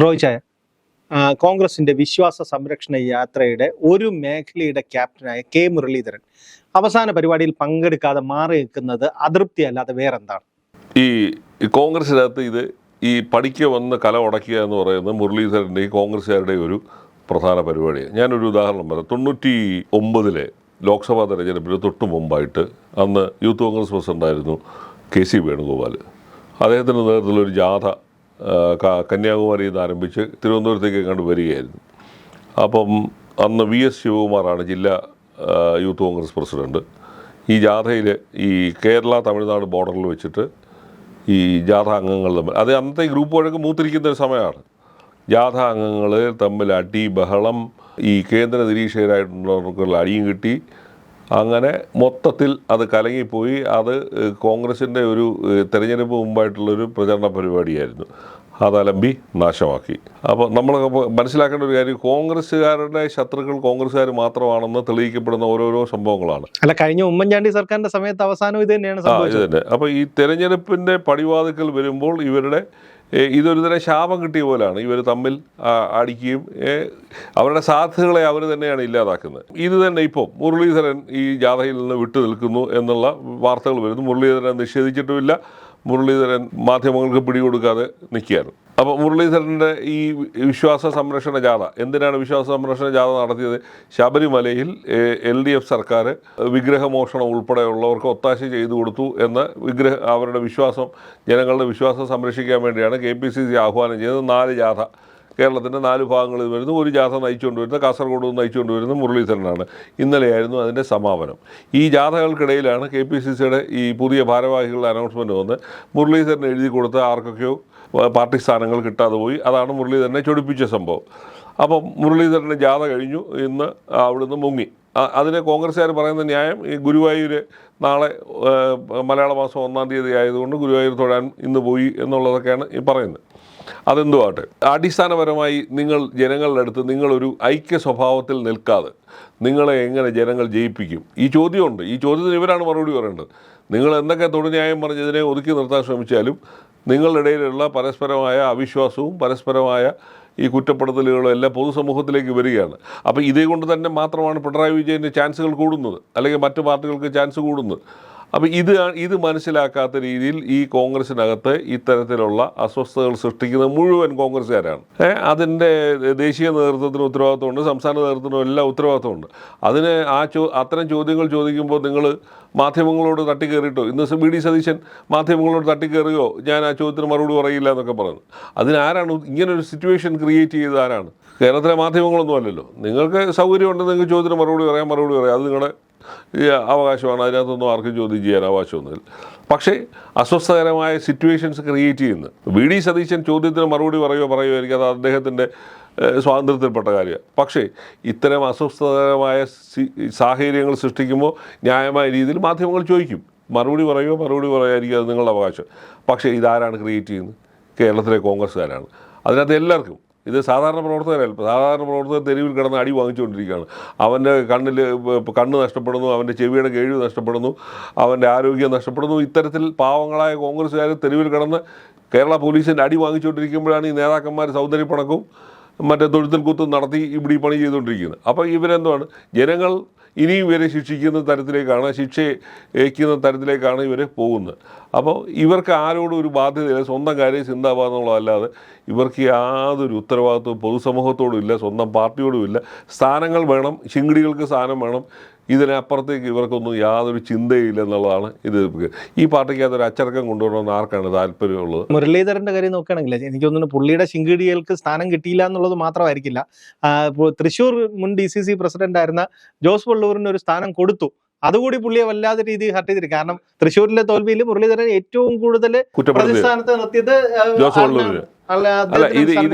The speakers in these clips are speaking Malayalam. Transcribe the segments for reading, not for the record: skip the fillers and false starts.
റോയ്ചായ കോൺഗ്രസിന്റെ വിശ്വാസ സംരക്ഷണ യാത്രയുടെ ഒരു മേഖലയുടെ ക്യാപ്റ്റനായ കെ മുരളീധരൻ അവസാന പരിപാടിയിൽ പങ്കെടുക്കാതെ മാറി നിൽക്കുന്നത് അതൃപ്തി അല്ലാതെ വേറെന്താണ്? ഈ കോൺഗ്രസിനകത്ത് ഈ പഠിക്കുക വന്ന് കല ഉടക്കുക എന്ന് പറയുന്നത് മുരളീധരൻ്റെയും കോൺഗ്രസ്സുകാരുടെയും ഒരു പ്രധാന പരിപാടിയാണ്. ഞാനൊരു ഉദാഹരണം പറയാം. 99 ലോക്സഭാ തെരഞ്ഞെടുപ്പിന് തൊട്ട് മുമ്പായിട്ട് അന്ന് യൂത്ത് കോൺഗ്രസ് പ്രസിഡൻ്റായിരുന്നു KC വേണുഗോപാൽ. അദ്ദേഹത്തിൻ്റെ നേതൃത്വത്തിലൊരു ജാഥ കന്യാകുമാരിയിൽ നിന്ന് ആരംഭിച്ച് തിരുവനന്തപുരത്തേക്ക് കണ്ട് വരികയായിരുന്നു. അപ്പം അന്ന് VS ശിവകുമാറാണ് ജില്ലാ യൂത്ത് കോൺഗ്രസ് പ്രസിഡൻറ്റ്. ഈ ജാഥയിൽ ഈ കേരള തമിഴ്നാട് ബോർഡറിൽ വെച്ചിട്ട് ഈ ജാഥ അംഗങ്ങൾ തമ്മിൽ, അത് അന്നത്തെ ഗ്രൂപ്പ് വഴക്ക് മൂത്തിരിക്കുന്ന ഒരു സമയമാണ്. ജാഥ അംഗങ്ങൾ തമ്മിൽ അടി ബഹളം, ഈ കേന്ദ്ര നിരീക്ഷകരായിട്ടുള്ളവർക്കുള്ള അടിയും കിട്ടി. അങ്ങനെ മൊത്തത്തിൽ അത് കലങ്ങിപ്പോയി. അത് കോൺഗ്രസിൻ്റെ ഒരു തെരഞ്ഞെടുപ്പ് മുമ്പായിട്ടുള്ളൊരു പ്രചരണ പരിപാടിയായിരുന്നു. അതലമ്പി നാശമാക്കി. അപ്പോൾ നമ്മളൊക്കെ മനസ്സിലാക്കേണ്ട ഒരു കാര്യം, കോൺഗ്രസ്സുകാരുടെ ശത്രുക്കൾ കോൺഗ്രസ്സുകാർ മാത്രമാണെന്ന് തെളിയിക്കപ്പെടുന്ന ഓരോരോ സംഭവങ്ങളാണ്. അല്ല, കഴിഞ്ഞ ഉമ്മൻചാണ്ടി സർക്കാരിന്റെ സമയത്ത് അവസാനം ഇത് തന്നെയാണ് സംഭവിച്ചത്. ഇത് തന്നെ. അപ്പോൾ ഈ തെരഞ്ഞെടുപ്പിൻ്റെ പടിവാതിക്കൽ വരുമ്പോൾ ഇതൊരു തരം ശാപം കിട്ടിയ പോലെയാണ്. ഇവർ തമ്മിൽ അടിക്കുകയും അവരുടെ സാധ്യതകളെ അവർ തന്നെയാണ് ഇല്ലാതാക്കുന്നത്. ഇത് തന്നെ ഇപ്പോൾ മുരളീധരൻ ഈ ജാഥയിൽ നിന്ന് വിട്ടു നിൽക്കുന്നു എന്നുള്ള വാർത്തകൾ വരുന്നു. മുരളീധരൻ നിഷേധിച്ചിട്ടുമില്ല. മുരളീധരൻ മാധ്യമങ്ങൾക്ക് പിടികൊടുക്കാതെ നിൽക്കുകയാണ്. അപ്പോൾ മുരളീധരൻ്റെ ഈ വിശ്വാസ സംരക്ഷണ ജാഥ, എന്തിനാണ് വിശ്വാസ സംരക്ഷണ ജാഥ നടത്തിയത്? ശബരിമലയിൽ LDF സർക്കാർ വിഗ്രഹമോഷണം ഉൾപ്പെടെയുള്ളവർക്ക് ഒത്താശ ചെയ്തു കൊടുത്തു എന്ന അവരുടെ വിശ്വാസം, ജനങ്ങളുടെ വിശ്വാസം സംരക്ഷിക്കാൻ വേണ്ടിയാണ് KPCC ആഹ്വാനം ചെയ്തത്. 4 ജാഥ കേരളത്തിൻ്റെ 4 ഭാഗങ്ങളിൽ വരുന്നു. ഒരു ജാഥ നയിച്ചുകൊണ്ട് വരുന്നത് കാസർഗോഡ് നിന്ന് നയിച്ചുകൊണ്ട് വരുന്നത് മുരളീധരനാണ്. ഇന്നലെയായിരുന്നു അതിൻ്റെ സമാപനം. ഈ ജാഥകൾക്കിടയിലാണ് KPCCയുടെ ഈ പുതിയ ഭാരവാഹികളുടെ അനൗൺസ്മെൻറ്റ് വന്ന് മുരളീധരൻ എഴുതി കൊടുത്ത ആർക്കൊക്കെയോ പാർട്ടി സ്ഥാനങ്ങൾ കിട്ടാതെ പോയി. അതാണ് മുരളീധരനെ ചൊടിപ്പിച്ച സംഭവം. അപ്പം മുരളീധരൻ്റെ ജാഥ കഴിഞ്ഞു, ഇന്ന് അവിടുന്ന് മുങ്ങി. അതിന് കോൺഗ്രസ്സുകാർ പറയുന്ന ന്യായം, ഈ ഗുരുവായൂർ നാളെ മലയാള മാസം 1-ാം തീയതി ആയതുകൊണ്ട് ഗുരുവായൂർ തൊഴാൻ ഇന്ന് പോയി എന്നുള്ളതൊക്കെയാണ് ഈ പറയുന്നത്. അതെന്തുവാട്ടെ, അടിസ്ഥാനപരമായി നിങ്ങൾ ജനങ്ങളുടെ അടുത്ത് നിങ്ങളൊരു ഐക്യ സ്വഭാവത്തിൽ നിൽക്കാതെ നിങ്ങളെ എങ്ങനെ ജനങ്ങൾ ജയിപ്പിക്കും? ഈ ചോദ്യമുണ്ട്. ഈ ചോദ്യത്തിന് ഇവരാണ് മറുപടി പറയേണ്ടത്. നിങ്ങൾ എന്തൊക്കെ തൊടുന്യായം പറഞ്ഞ് ഇതിനെ ഒതുക്കി നിർത്താൻ ശ്രമിച്ചാലും നിങ്ങളുടെ ഇടയിലുള്ള പരസ്പരമായ അവിശ്വാസവും പരസ്പരമായ ഈ കുറ്റപ്പെടുത്തലുകളും എല്ലാം പൊതുസമൂഹത്തിലേക്ക് വരികയാണ്. അപ്പോൾ ഇതേ കൊണ്ട് തന്നെ മാത്രമാണ് പിണറായി വിജയൻ്റെ ചാൻസുകൾ കൂടുന്നത്, അല്ലെങ്കിൽ മറ്റു പാർട്ടികൾക്ക് ചാൻസ് കൂടുന്നത്. അപ്പോൾ ഇത് മനസ്സിലാക്കാത്ത രീതിയിൽ ഈ കോൺഗ്രസിനകത്ത് ഇത്തരത്തിലുള്ള അസ്വസ്ഥതകൾ സൃഷ്ടിക്കുന്നത് മുഴുവൻ കോൺഗ്രസ്സുകാരാണ്. അതിൻ്റെ ദേശീയ നേതൃത്വത്തിന് ഉത്തരവാദിത്വമുണ്ട്, സംസ്ഥാന നേതൃത്വത്തിനും എല്ലാം ഉത്തരവാദിത്വമുണ്ട്. അതിന് അത്തരം ചോദ്യങ്ങൾ ചോദിക്കുമ്പോൾ നിങ്ങൾ മാധ്യമങ്ങളോട് തട്ടിക്കയറിയിട്ടോ, ഇന്ന് VD സതീശൻ മാധ്യമങ്ങളോട് തട്ടിക്കയറുകയോ ഞാൻ ആ ചോദ്യത്തിന് മറുപടി പറയില്ല എന്നൊക്കെ പറഞ്ഞു. അതിനാരാണ് ഇങ്ങനൊരു സിറ്റുവേഷൻ ക്രിയേറ്റ് ചെയ്തത്? ആരാണ്? കേരളത്തിലെ മാധ്യമങ്ങളൊന്നും അല്ലല്ലോ. നിങ്ങൾക്ക് സൗകര്യമുണ്ടെങ്കിൽ നിങ്ങൾക്ക് ചോദ്യത്തിന് മറുപടി പറയാം. അത് നിങ്ങളുടെ അവകാശമാണ്. അതിനകത്തൊന്നും ആർക്കും ചോദ്യം ചെയ്യാൻ അവകാശമൊന്നുമില്ല. പക്ഷേ അസ്വസ്ഥകരമായ സിറ്റുവേഷൻസ് ക്രിയേറ്റ് ചെയ്യുന്നത് VD സതീശൻ ചോദ്യത്തിന് മറുപടി പറയുമായിരിക്കും. അത് അദ്ദേഹത്തിൻ്റെ സ്വാതന്ത്ര്യത്തിൽപ്പെട്ട കാര്യമാണ്. പക്ഷേ ഇത്തരം അസ്വസ്ഥകരമായ സാഹചര്യങ്ങൾ സൃഷ്ടിക്കുമ്പോൾ ന്യായമായ രീതിയിൽ മാധ്യമങ്ങൾ ചോദിക്കും, മറുപടി പറയാതിരിക്കും. അത് നിങ്ങളുടെ അവകാശം. പക്ഷേ ഇതാരാണ് ക്രിയേറ്റ് ചെയ്യുന്നത്? കേരളത്തിലെ കോൺഗ്രസ്സുകാരാണ്. അതിനകത്ത് എല്ലാവർക്കും ഇത് സാധാരണ പ്രവർത്തകരല്ല. സാധാരണ പ്രവർത്തകർ തെരുവിൽ കിടന്ന് അടി വാങ്ങിച്ചുകൊണ്ടിരിക്കുകയാണ്. അവൻ്റെ കണ്ണ് നഷ്ടപ്പെടുന്നു, അവൻ്റെ ചെവിയുടെ കേൾവി നഷ്ടപ്പെടുന്നു, അവൻ്റെ ആരോഗ്യം നഷ്ടപ്പെടുന്നു. ഇത്തരത്തിൽ പാവങ്ങളായ കോൺഗ്രസ്സുകാർ തെരുവിൽ കിടന്ന് കേരള പോലീസിൻ്റെ അടി വാങ്ങിച്ചുകൊണ്ടിരിക്കുമ്പോഴാണ് ഈ നേതാക്കന്മാർ സൗന്ദര്യപ്പണക്കവും മറ്റേ തൊഴുത്തിൽ കുത്തും നടത്തി ഇവിടെ ഈ പണി ചെയ്തുകൊണ്ടിരിക്കുന്നത്. അപ്പോൾ ഇവരെന്താണ്, ജനങ്ങൾ ഇനിയും ഇവരെ ശിക്ഷിക്കുന്ന തരത്തിലേക്കാണ്, ശിക്ഷയ്ക്കുന്ന തരത്തിലേക്കാണ് ഇവർ പോകുന്നത്. അപ്പോൾ ഇവർക്ക് ആരോടും ഒരു ബാധ്യതയില്ല. സ്വന്തം കാര്യം ചിന്താഭാവമെന്നുള്ളതല്ലാതെ ഇവർക്ക് യാതൊരു ഉത്തരവാദിത്വവും പൊതുസമൂഹത്തോടും ഇല്ല, സ്വന്തം പാർട്ടിയോടും ഇല്ല. സ്ഥാനങ്ങൾ വേണം, ശിങ്കിടികൾക്ക് സ്ഥാനം വേണം. ഇതിനപ്പുറത്തേക്ക് ഇവർക്കൊന്നും യാതൊരു ചിന്തയില്ല എന്നുള്ളതാണ് ഇത്. ഈ പാർട്ടിക്ക് അതൊരു അച്ചടക്കം കൊണ്ടുവരണമെന്ന് ആർക്കാണ് താല്പര്യമുള്ളത്? മുരളീധരന്റെ കാര്യം നോക്കുകയാണെങ്കിൽ എനിക്ക് തോന്നുന്നു പുള്ളിയുടെ ശിങ്കിടികൾക്ക് സ്ഥാനം കിട്ടിയില്ല എന്നുള്ളത് മാത്രമായിരിക്കില്ല. തൃശ്ശൂർ മുൻ DCC പ്രസിഡന്റ് ആയിരുന്ന ജോസ് വള്ളൂരിന് ഒരു സ്ഥാനം കൊടുത്തു. അതുകൂടി പുള്ളിയെ വല്ലാതെ രീതിയിൽ ഹർട്ട് ചെയ്തിരിക്കും. കാരണം തൃശ്ശൂരിലെ തോൽവിയിൽ മുരളീധരൻ ഏറ്റവും കൂടുതൽ പ്രതിസ്ഥാനത്ത് നിർത്തിയത് ജോസ് വള്ളൂരിന്. അല്ല,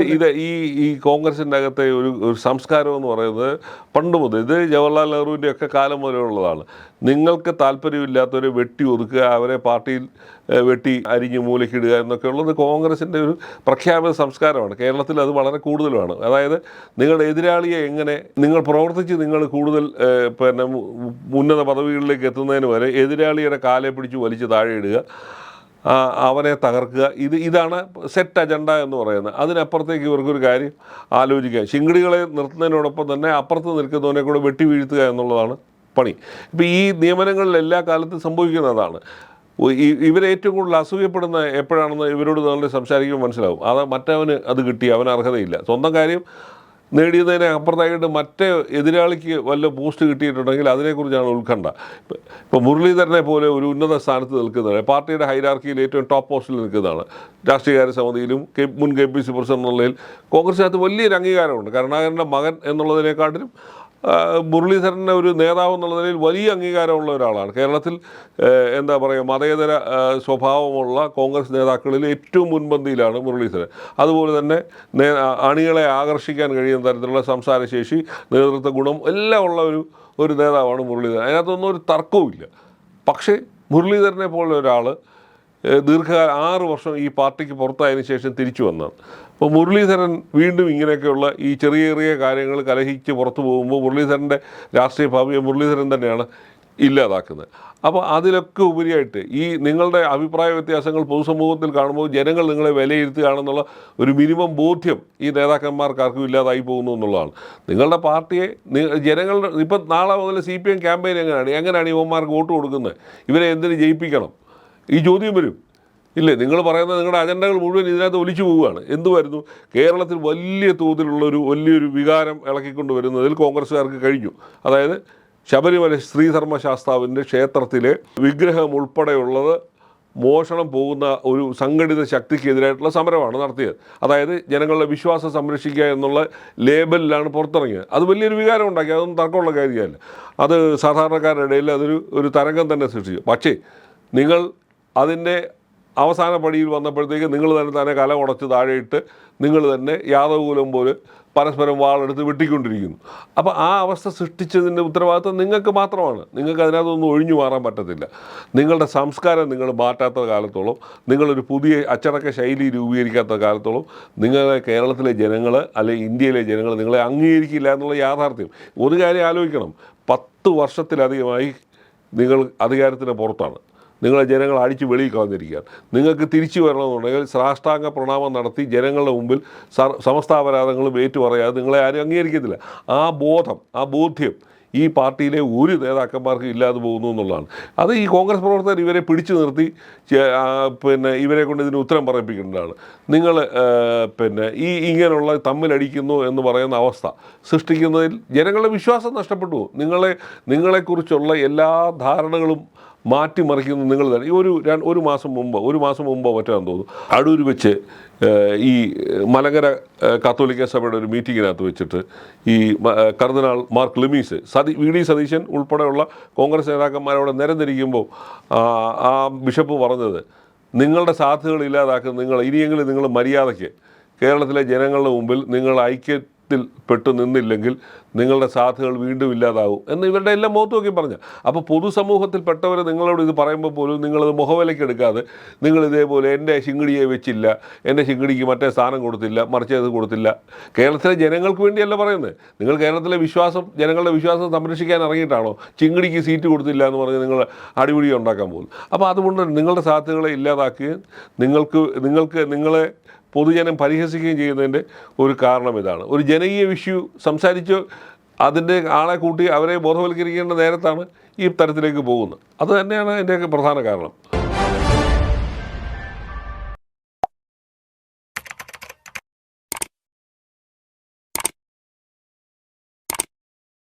ഈ കോൺഗ്രസിൻ്റെ അകത്തെ ഒരു സംസ്കാരം എന്ന് പറയുന്നത് പണ്ട് മുതൽ, ഇത് ജവഹർലാൽ നെഹ്റുവിൻ്റെ ഒക്കെ കാലം മുതലുള്ളതാണ്. നിങ്ങൾക്ക് താല്പര്യമില്ലാത്തവരെ വെട്ടി ഒതുക്കുക, അവരെ പാർട്ടിയിൽ വെട്ടി അരിഞ്ഞ് മൂലക്കിടുക എന്നൊക്കെ ഉള്ളത് കോൺഗ്രസിൻ്റെ ഒരു പ്രഖ്യാപിത സംസ്കാരമാണ്. കേരളത്തിൽ അത് വളരെ കൂടുതലുമാണ്. അതായത് നിങ്ങളുടെ എതിരാളിയെ എങ്ങനെ നിങ്ങൾ പ്രവർത്തിച്ച് നിങ്ങൾ കൂടുതൽ ഉന്നത പദവികളിലേക്ക് എത്തുന്നതിന് വരെ എതിരാളിയുടെ കാലെ പിടിച്ച് വലിച്ച് താഴെ ഇടുക, അവനെ തകർക്കുക, ഇതാണ് സെറ്റ് അജണ്ട എന്ന് പറയുന്നത്. അതിനപ്പുറത്തേക്ക് ഇവർക്കൊരു കാര്യം ആലോചിക്കുക. ശിങ്കിടികളെ നിർത്തുന്നതിനോടൊപ്പം തന്നെ അപ്പുറത്ത് നിൽക്കുന്നവനെ കൂടെ വെട്ടി വീഴ്ത്തുക എന്നുള്ളതാണ് പണി. ഇപ്പോൾ ഈ നിയമനങ്ങളിൽ എല്ലാ കാലത്തും സംഭവിക്കുന്നതാണ്. ഇവരേറ്റവും കൂടുതൽ അസൂയപ്പെടുന്ന എപ്പോഴാണെന്ന് ഇവരോട് നല്ല സംസാരിക്കുമ്പോൾ മനസ്സിലാവും. അത് മറ്റവന് അത് കിട്ടി, അവന് അർഹതയില്ല. സ്വന്തം കാര്യം നേടിയതിനെ അപ്പുറത്തായിട്ട് മറ്റേ എതിരാളിക്ക് വല്ല പോസ്റ്റ് കിട്ടിയിട്ടുണ്ടെങ്കിൽ അതിനെക്കുറിച്ചാണ് ഉത്കണ്ഠ. ഇപ്പോൾ മുരളീധരനെ പോലെ ഒരു ഉന്നത സ്ഥാനത്ത് നിൽക്കുന്നതാണ്, പാർട്ടിയുടെ ഹൈറാർക്കിയിൽ ഏറ്റവും ടോപ്പ് പോസ്റ്റിൽ നിൽക്കുന്നതാണ്. രാഷ്ട്രീയകാര്യ സമിതിയിലും മുൻ KPC പ്രസിഡന്റ് എന്നുള്ളതിൽ കോൺഗ്രസിനകത്ത് വലിയൊരു അംഗീകാരമുണ്ട്. കരുണാകരൻ്റെ മകൻ എന്നുള്ളതിനെക്കാട്ടിലും മുരളീധരൻ്റെ ഒരു നേതാവ് എന്നുള്ള നിലയിൽ വലിയ അംഗീകാരമുള്ള ഒരാളാണ്. കേരളത്തിൽ എന്താ പറയുക, മതേതര സ്വഭാവമുള്ള കോൺഗ്രസ് നേതാക്കളിൽ ഏറ്റവും മുൻപന്തിയിലാണ് മുരളീധരൻ. അതുപോലെ തന്നെ അണികളെ ആകർഷിക്കാൻ കഴിയുന്ന തരത്തിലുള്ള സംസാരശേഷി, നേതൃത്വ ഗുണം എല്ലാം ഉള്ള ഒരു നേതാവാണ് മുരളീധരൻ. അതിനകത്തൊന്നും ഒരു തർക്കവുമില്ല. പക്ഷേ മുരളീധരനെ പോലെ ഒരാൾ ദീർഘകാലം 6 വർഷം ഈ പാർട്ടിക്ക് പുറത്തായതിനു ശേഷം തിരിച്ചു വന്നതാണ്. അപ്പോൾ മുരളീധരൻ വീണ്ടും ഇങ്ങനെയൊക്കെയുള്ള ഈ ചെറിയ ചെറിയ കാര്യങ്ങൾ കലഹിച്ച് പുറത്തു പോകുമ്പോൾ മുരളീധരൻ്റെ രാഷ്ട്രീയ ഭാവിയെ മുരളീധരൻ തന്നെയാണ് ഇല്ലാതാക്കുന്നത്. അപ്പോൾ അതിലൊക്കെ ഉപരിയായിട്ട് ഈ നിങ്ങളുടെ അഭിപ്രായ വ്യത്യാസങ്ങൾ പൊതുസമൂഹത്തിൽ കാണുമ്പോൾ ജനങ്ങൾ നിങ്ങളെ വിലയിരുത്തുകയാണെന്നുള്ള ഒരു മിനിമം ബോധ്യം ഈ നേതാക്കന്മാർക്കാർക്കും ഇല്ലാതായി പോകുന്നു എന്നുള്ളതാണ്. നിങ്ങളുടെ പാർട്ടിയെ ജനങ്ങളുടെ ഇപ്പം നാളെ മുതൽ CPM ക്യാമ്പയിൻ എങ്ങനെയാണ് ഇവന്മാർക്ക് വോട്ട് കൊടുക്കുന്നത്? ഇവരെ എന്തിന് ജയിപ്പിക്കണം? ഈ ചോദ്യം വരും. ഇല്ലേ, നിങ്ങൾ പറയുന്നത് നിങ്ങളുടെ അജണ്ടകൾ മുഴുവൻ ഇതിനകത്ത് ഒലിച്ചു പോവുകയാണ്. എന്തുവായിരുന്നു? കേരളത്തിൽ വലിയ വലിയൊരു വികാരം ഇളക്കിക്കൊണ്ട് വരുന്നതിൽ കോൺഗ്രസ്സുകാർക്ക് കഴിഞ്ഞു. അതായത് ശബരിമല ശ്രീധർമ്മശാസ്താവിൻ്റെ ക്ഷേത്രത്തിലെ വിഗ്രഹം ഉൾപ്പെടെയുള്ളത് മോഷണം പോകുന്ന ഒരു സംഘടിത ശക്തിക്കെതിരായിട്ടുള്ള സമരമാണ് നടത്തിയത്. അതായത് ജനങ്ങളുടെ വിശ്വാസം സംരക്ഷിക്കുക എന്നുള്ള ലേബലിലാണ് പുറത്തിറങ്ങിയത്. അത് വലിയൊരു വികാരം ഉണ്ടാക്കി, അതൊന്നും തർക്കമുള്ള കാര്യമല്ല. അത് സാധാരണക്കാരുടെ ഇടയിൽ ഒരു തരംഗം തന്നെ സൃഷ്ടിച്ചു. പക്ഷേ നിങ്ങൾ അതിൻ്റെ അവസാന പടിയിൽ വന്നപ്പോഴത്തേക്ക് നിങ്ങൾ തന്നെ കല ഉടച്ച് താഴെയിട്ട് നിങ്ങൾ തന്നെ യാദവകുലം പോലെ പരസ്പരം വാളെടുത്ത് വെട്ടിക്കൊണ്ടിരിക്കുന്നു. അപ്പോൾ ആ അവസ്ഥ സൃഷ്ടിച്ചതിൻ്റെ ഉത്തരവാദിത്വം നിങ്ങൾക്ക് മാത്രമാണ്. നിങ്ങൾക്ക് അതിനകത്തൊന്നും ഒഴിഞ്ഞു മാറാൻ പറ്റത്തില്ല. നിങ്ങളുടെ സംസ്കാരം നിങ്ങൾ മാറ്റാത്ത കാലത്തോളം, നിങ്ങളൊരു പുതിയ അച്ചടക്ക ശൈലി രൂപീകരിക്കാത്ത കാലത്തോളം നിങ്ങളെ കേരളത്തിലെ ജനങ്ങൾ അല്ലെങ്കിൽ ഇന്ത്യയിലെ ജനങ്ങൾ നിങ്ങളെ അംഗീകരിക്കില്ല എന്നുള്ള യാഥാർത്ഥ്യം. ഒരു കാര്യം ആലോചിക്കണം, 10 വർഷത്തിലധികമായി നിങ്ങൾ അധികാരത്തിന് പുറത്താണ്. നിങ്ങളെ ജനങ്ങൾ അടിച്ച് വെളിയിൽ കളഞ്ഞിരിക്കുകയാണ്. നിങ്ങൾക്ക് തിരിച്ചു വരണമെന്നുണ്ടെങ്കിൽ സാഷ്ടാംഗ പ്രണാമം നടത്തി ജനങ്ങളുടെ മുമ്പിൽ സമസ്ത അപരാധങ്ങളും ഏറ്റുപറയാതെ നിങ്ങളെ ആരും അംഗീകരിക്കത്തില്ല. ആ ബോധ്യം ഈ പാർട്ടിയിലെ ഒരു നേതാക്കന്മാർക്ക് ഇല്ലാതെ പോകുന്നു എന്നുള്ളതാണ്. അത് ഈ കോൺഗ്രസ് പ്രവർത്തകർ ഇവരെ പിടിച്ചു നിർത്തി ഇവരെ കൊണ്ട് ഇതിന് ഉത്തരം പറയിപ്പിക്കേണ്ടതാണ്. നിങ്ങൾ ഇങ്ങനെയുള്ള തമ്മിലടിക്കുന്നു എന്ന് പറയുന്ന അവസ്ഥ സൃഷ്ടിക്കുന്നതിൽ ജനങ്ങളുടെ വിശ്വാസം നഷ്ടപ്പെട്ടു. നിങ്ങളെക്കുറിച്ചുള്ള എല്ലാ ധാരണകളും മാറ്റിമറിക്കുന്നത് നിങ്ങൾ തന്നെ. ഒരു മാസം മുമ്പോ മറ്റാന്ന് തോന്നുന്നു, അടൂർ വെച്ച് ഈ മലങ്കര കത്തോലിക്ക സഭയുടെ ഒരു മീറ്റിങ്ങിനകത്ത് വെച്ചിട്ട് ഈ കർദിനാൾ മാർ ക്ലെമീസ് VD സതീശൻ ഉൾപ്പെടെയുള്ള കോൺഗ്രസ് നേതാക്കന്മാരോട് നിരന്നിരിക്കുമ്പോൾ ആ ബിഷപ്പ് പറഞ്ഞത്, നിങ്ങളുടെ സാധ്യതകൾ ഇല്ലാതാക്കുന്ന ഇനിയെങ്കിലും നിങ്ങൾ മര്യാദയ്ക്ക് കേരളത്തിലെ ജനങ്ങളുടെ മുമ്പിൽ നിങ്ങൾ ഐക്യത്തിൽ നിന്നില്ലെങ്കിൽ നിങ്ങളുടെ സാധ്യതകൾ വീണ്ടും ഇല്ലാതാവും എന്ന് ഇവരുടെ എല്ലാം മുഖത്ത് നോക്കി പറഞ്ഞു. അപ്പോൾ പൊതുസമൂഹത്തിൽപ്പെട്ടവർ നിങ്ങളോട് ഇത് പറയുമ്പോൾ പോലും നിങ്ങളത് മുഖവിലയ്ക്ക് എടുക്കാതെ നിങ്ങൾ ഇതേപോലെ എൻ്റെ ശിങ്കിടിയെ വെച്ചില്ല, എൻ്റെ ശിങ്കിടിക്ക് മറ്റേ സ്ഥാനം കൊടുത്തില്ല, മറിച്ചത് കൊടുത്തില്ല. കേരളത്തിലെ ജനങ്ങൾക്ക് വേണ്ടിയല്ല പറയുന്നത്. നിങ്ങൾ കേരളത്തിലെ ജനങ്ങളുടെ വിശ്വാസം സംരക്ഷിക്കാൻ ഇറങ്ങിയിട്ടാണോ ചിങ്കിടിക്ക് സീറ്റ് കൊടുത്തില്ല എന്ന് പറഞ്ഞ് നിങ്ങൾ അടിപിടി ഉണ്ടാക്കാൻ പോകും? അപ്പോൾ അതുകൊണ്ട് നിങ്ങളുടെ സാധ്യതകളെ ഇല്ലാതാക്കുകയും നിങ്ങളെ പൊതുജനം പരിഹസിക്കുകയും ചെയ്യുന്നതിൻ്റെ ഒരു കാരണം ഇതാണ്. ഒരു ജനകീയ ഇഷ്യൂ സംസാരിച്ച് അതിൻ്റെ ആളെ കൂട്ടി അവരെ ബോധവൽക്കരിക്കേണ്ട നേരത്താണ് ഈ തരത്തിലേക്ക് പോകുന്നത്. അത് തന്നെയാണ് അതിൻ്റെയൊക്കെ പ്രധാന കാരണം.